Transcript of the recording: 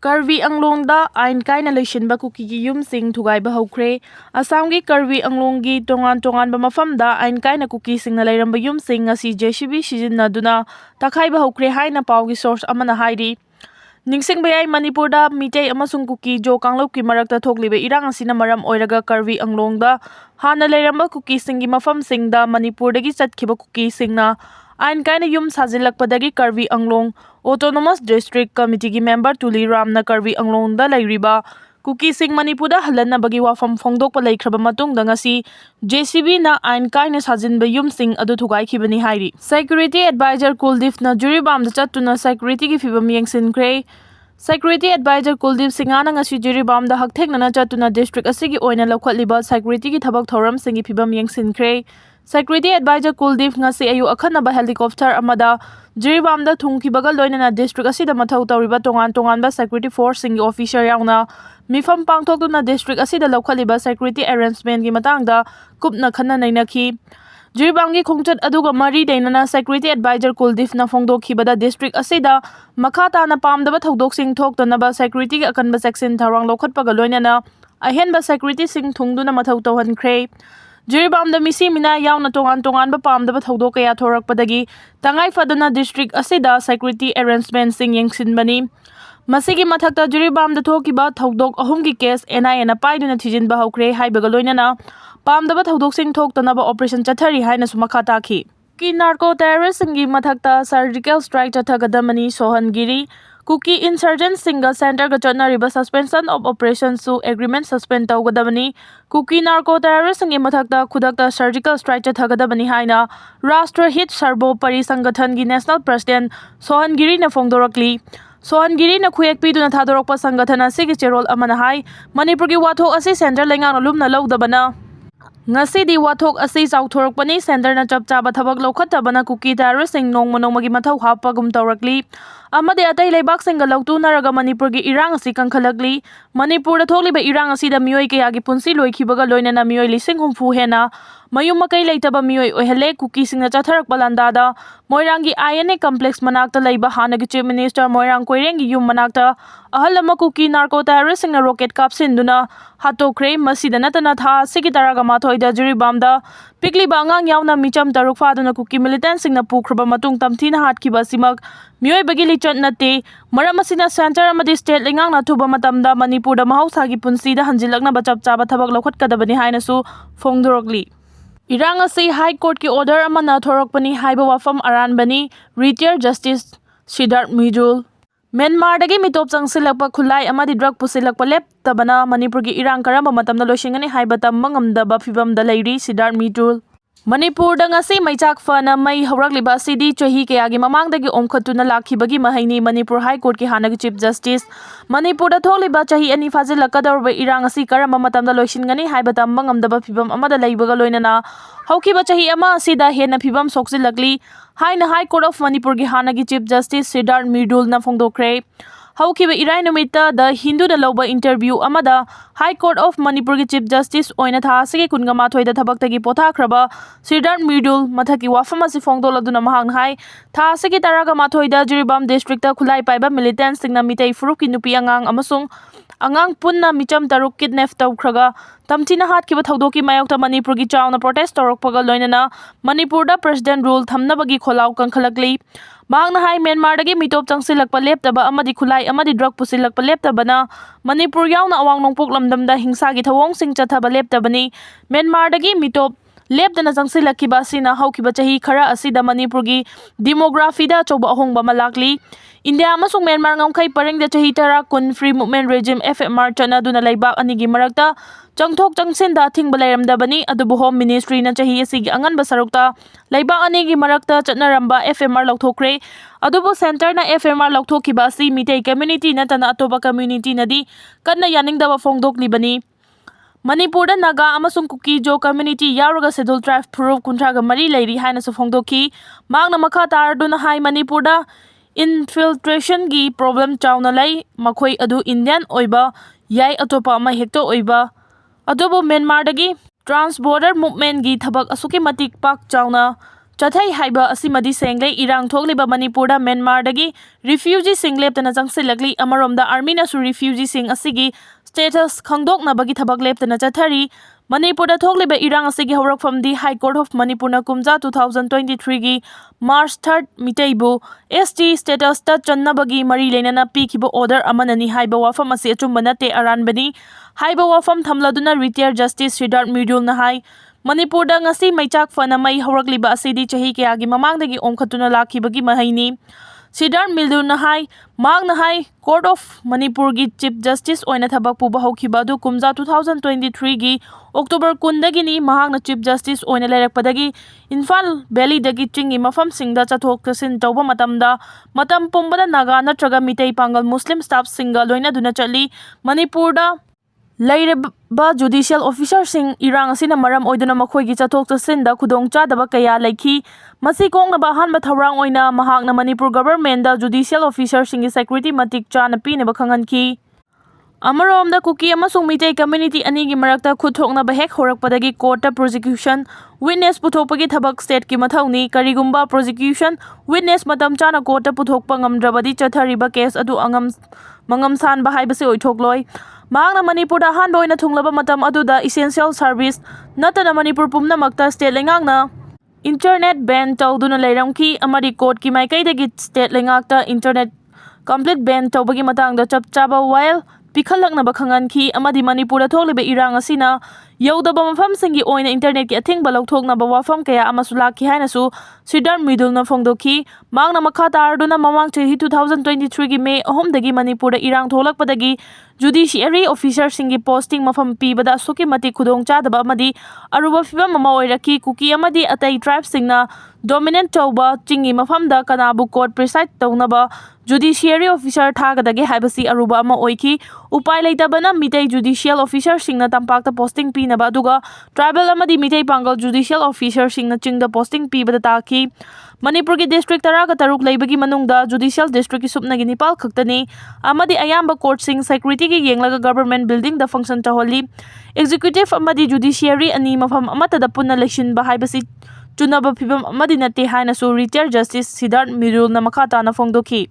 Karvi Anglongda Ain Kaina Loisinba Kukigi Yumsing Thugaiba Hwre Assamgi Karvi Anglonggi tongan-tonganba mafamda Ain Kaina Kukising na lairamba Yumsing ngasi JCB sijinnaduna Takhaiba Hwre haina paugi source amana hairi Ningsingba yai Manipurda mitei amasung Kuki jo kanglopki marakta thokliba irang asina maram oiraga Karvi Anglongda hana lairamba Kukisinggi mafamsingda Manipurdagi chatkhiba Kukisingna Ain Kaina yum sajilakpadagi Karvi Anglong Autonomous District Committee member Tuli Ramna Karvi Anglongda lairiba Kukising Manipurda halanabagi wafam phongdokpa laikhraba matungda ngasi JCB na Ain Kaina sajinba Yumsing adu thugaikibani hairi Security Advisor Kuldip na Juribamda chattuna security gi fibam yengsinkhre Security Advisor Kuldip Singana ngasi Juribamda haktheknana chattuna district asigi oina lokhatliba security gi thabak thoram singi fibam yengsinkhre Security Advisor Kuldip ngasi ayu akhanaba helicopter amada Juribamda thungkibaga loinana district asida mathau tawriba tongan-tonganba security force singi officer yauna mifam pangthokduna district asida lokhaliba security arrangement gi matangda kupna khanna nainakhi Juribamgi khongchat aduga mari dainana Security Advisor Kuldip na phongdokhibada district asida makhata na pamdaba thodok sing thoktanaba security gi akanba section tharang lokhatpaga loinana ahenba security sing thungduna mathau tawhankhre Juribamda misi mina yauna tongan-tonganba pamdaba thodok kaya thorakpadagi tangai fadana district asida security arrangement sing yengsinbani masigi mathakta Juribamda thokiba thodok ahumgi case NIA na paiduna thijinba hawkhre haibaga loinana pamdaba thodok sing thoktanaba operation chathari haina sumakha takhi ki narco terrorist singi mathakta surgical strike chathagadamani sohangiri Kuki insurgent single center ga chonariba suspension of operations su agreement suspend tawgadabani Kuki narco terrorist singi mathakta khudakta surgical strike chathagadabani haina Rashtra Hit Sarbo Pari Sangathan gi national president Sohangiri na phongdorakli Sohangiri na khuyek piduna thadorokpa sangathan asigi cherol amana hai Manipur gi wathok asi center lengang lumna lawdabana Ngasidi wathok asi chawthorakpani center na chapchaba thabak lokhattabana Kuki terrorist sing nongmagi mathau hapagum tawrakli amade atai leibak singa lautunaraga Manipur gi irang asi kangkhalakli Manipur da thokliba irang asi da miyoi kayagi punsi loikhibaga loinana miyoi lising humfu hena mayum makai leitaba miyoi ohele Kuki singna chatharakpa landada Moirangi INA complex manakta leiba hanagi chief minister Moirang Koirengi yum manakta ahalama Kuki narco terrorist singna rocket kapsinduna hatokre masida natana tha sigi taraga mathoida Juribamda pikli bangang yauna micham taruk faduna Kuki militant singna pukhroba matung tamthina hatkhiba simak miyoi bagi lichot nate maram asina center amadi state lengang na thuba matamda Manipur da mahausagi punsi da hanjilakna bachapchaba thabak lokhatkadabani haina su phongdorokli Irang asi High Court ki order amana thorakpani haiba wafam aranbani retired justice Siddharth Mijul Myanmar dagi mitop changsilakpa khulai amadi drug pusilakpa leptabana Manipur gi irang karamba matamna loisingani haiba tammangamdaba fibamda leiri Siddharth Mijul Manipur da ngasi maichak fana mai hawrakliba sidi chahi kayagi mamangdagi omkhatuna lakhibagi mahaini Manipur High Court ki hanagi chief justice Manipur da thokliba chahi ani fazilakadorba irang asi karamba matamda loisingani haiba tammangamdaba fibam amada leibaga loinana hawkiba chahi ama asida hena fibam soksilakli haina High Court of Manipur gi hanagi chief justice Siddharth Mijul na phongdokre Hawkiba irai numita the Hindu da loba interview amada High Court of Manipur gi Chief Justice oina tha asigi kunga mathoi da thabaktagi pothakraba Siddharth Mijul mathaki wafam asi phongdoladuna mahang hai tha asigi taraga mathoi da Juribam district ta khulai paiba militant singna mitei furuki nupi angang amasung angang punna micham taruk kidnap tawkhraga tamthina hatkiba thodokki mayokta Manipur gi chawna protest torokpaga loinana Manipur da president rule thamnabagi kholaw kangkhalakli Mahangna hai Myanmar dagi mitop changsilakpa leptaba amadi khulai amadi drug pusilakpa leptabana Manipur yauna awang nongpok lamdamda hingsa gi thawong sing chathaba leptabani Myanmar dagi mitop lepdana changsilakiba sina hawkiba chahi khara asida Manipur gi demography da choba ahongba malakli India amasung Myanmar ngamkhai parengda chahi tara kun free movement regime FMR chana duna leibak anigi marakta changthok changsinda thingba leiramdabani adubu home ministry na chahi asigi anganba sarukta leibak anigi marakta chatnaramba FMR lauthokre adubu center na FMR lauthokhiba asi mitei community na tana atoba community nadi kanna yaningdaba phongdoklibani Manipur da Naga amasung Kuki jo community yauraga schedule tribe proof kuntraga mari leiri haina su phongdokhi magna makha tarduna hai Manipur da infiltration gi problem chawna lai makhoi adu Indian oiba yai atopa ma hekto oiba adobo Myanmar dagi trans border movement gi thabak asuki matik pak chawna Chathai haiba asimadi sengle irang thogliba Manipurda Myanmardagi refugee sing leptana changsilakli amaromda army na su refugee sing asigi status khangdoknabagi thabak leptana chathari Manipurda thogliba irang asigi hawrakfamdi High Court of Manipur na kumja 2023 gi March 3rd mitaibu ST status ta channabagi mari lenana pikhiba order amanani haiba wafam ase achumba nate aranbani haiba wafam thamladuna retired justice Siddharth Mirul na hai Manipurda ngasi maichak fana mai hawrakliba asidi chahi kayagi mamangdagi omkhatuna lakhibagi mahaini Siddharth Mirul na hai mag na hai Court of Manipur gi Chief Justice oina thabak puba hawkhiba du kumja 2023 gi October 10 dagi ni mahakna Chief Justice oina lerakpadagi Imphal Valley dagi chingi mafam singda chathok chasin tawba matamda matam pumbada naga natraga mitai pangal Muslim staff singa loina duna chatli Manipurda Lairaba judicial officer sing irang asina maram oiduna makhoigi chathok chasinda khudong chadaba kaya laikhi masi kongnaba hanba thaurang oina mahakna Manipur government da judicial officer singi security matik chana pinaba khanganki Amaromda Kuki amasung Mitai community anigi marakta khuthoknaba hek horakpadagi court prosecution witness puthokpagi thabak state ki mathauni karigumba prosecution witness matam chana court puthokpa ngamdrabadi chathariba case adu mangam san bahai base oithokloi Magna Manipurda hanba oina thunglaba matam aduda essential service natana Manipur pumnamakta state lengakna internet ban tawduna leiramki amari court ki maikaidagi state lengakta internet complete ban tawbagi matangda chapchaba while pikhalaknaba khanganki amadi Manipurda thogliba irang asina yaudaba mafam singi oina internet ki athingba lawthoknaba wafam kaya amasu lakhi hainasu Siddharth Mirul na phongdokhi magna makha tarduna mamang chahi 2023 gi May 3 dagi Manipurda irang tholakpadagi judiciary officer singi posting mafam pibada suki mati khudong chadaba amadi aruba fibam mama oiraki Kuki amadi atai tribe singna dominant tawba chingi mafamda kanabu court preside tawnaba judiciary officer thagadagi haibasi aruba ama oiki upai leitabana mitai judicial officer singna tampakta posting pinaba aduga tribal amadi mitai pangal judicial officer singna chingda posting pibada taki Manipur ki district taraga taruk leibagi manungda judicial district ki supnagi nipal khaktani amadi ayamba court sing security ki yenglaga government building da function taholi executive amadi judiciary ani mafam amata da punna election ba haibasi chunaba phibam amadi nate haina su retired justice Siddharth Mirul na makha ta na phongdokhi